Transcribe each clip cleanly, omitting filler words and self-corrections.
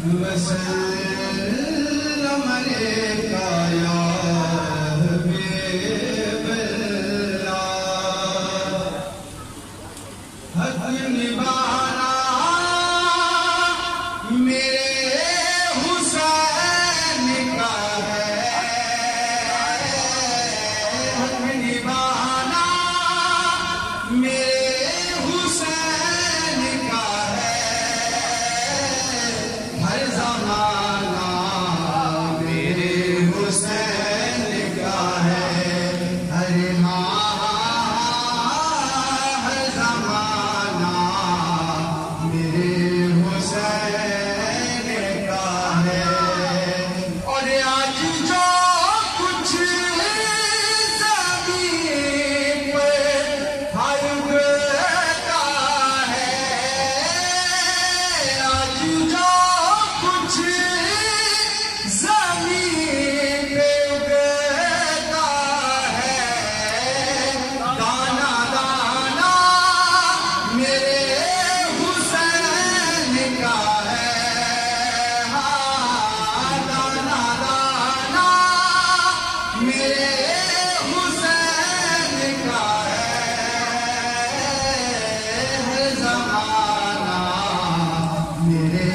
वसल्लम अलैका या हबीबल्लाह। हक निभाना मेरे हुसैन का है, हक निभाना मेरे हुसैन का है। हर ज़माना मेरे हुसैन का है। अरे हाँ, हर ज़माना मेरे हुसैन का है। और आज जो कुछ ज़मीन पे हर उगता है, आज जो कुछ ज़मीन पे उगता है, दाना दाना मेरे हुसैन का है। हाँ, दाना दाना मेरे हुसैन का है। हर ज़माना मेरे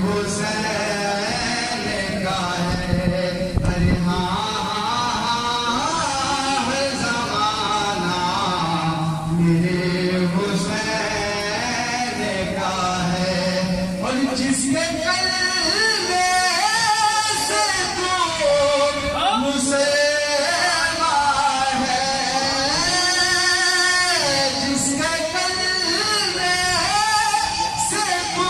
हुसैन का है। अरे हाँ, हर ज़माना मेरे हुसैन का है। और जिसके कल्बे से तू मुसलमान है, जिसके कल्बे से तू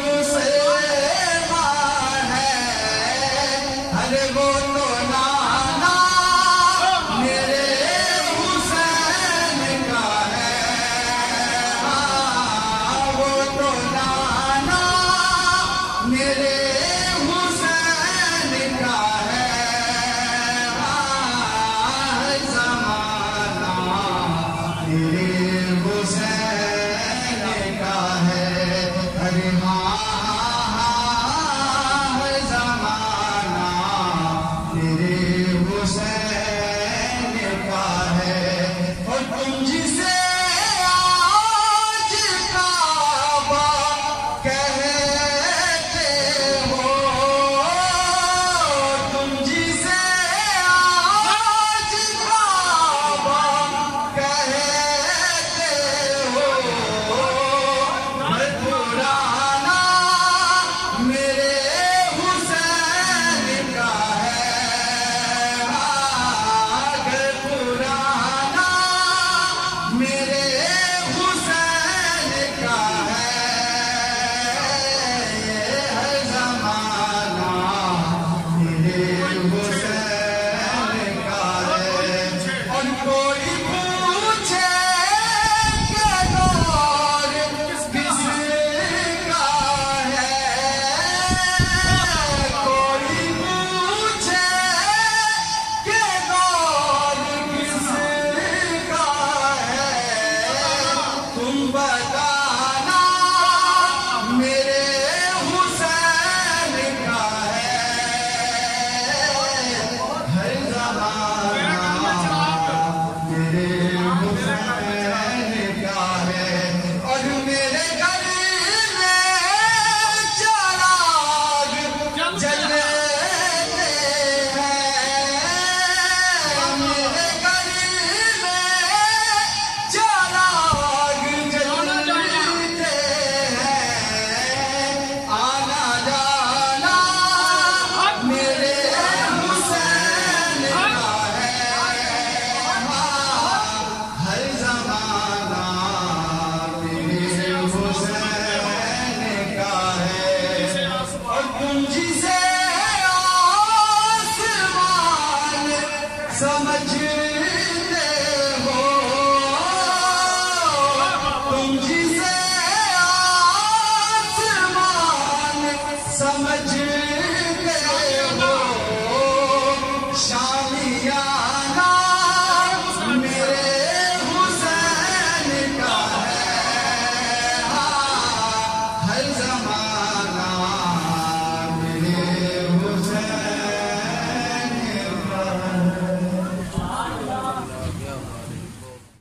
मुसलमान है, अरे वो तो नाना मेरे हुसैन का है। हाँ, वो तो नाना मेरे हुसैन का है। हर ज़माना मेरे हुसैन का है। अरे हाँ, हर ज़माना मेरे हुसैन का है। और तुम जिसे आज काबा कहते हो, तुम जिसे आज काबा कहते हो, घर पुराना मेरे हुसैन का है। घर पुराना मेरे हुसैन का है। हर ज़माना मेरे हुसैन का है। और कोई पूछे कि दौर किसका है, कोई पूछे कि दौर किसका है, तुम बताना मेरे हुसैन का है। हर ज़माना मेरे हुसैन का है। और मेरे घर में चिराग जलते हैं, मेरे घर में चिराग जलते हैं। आना जाना मेरे हुसैन का है। हर ज़माना मेरे हुसैन का है। और तुम जिसे आसमान समझते हो, तुम जिसे आसमान समझते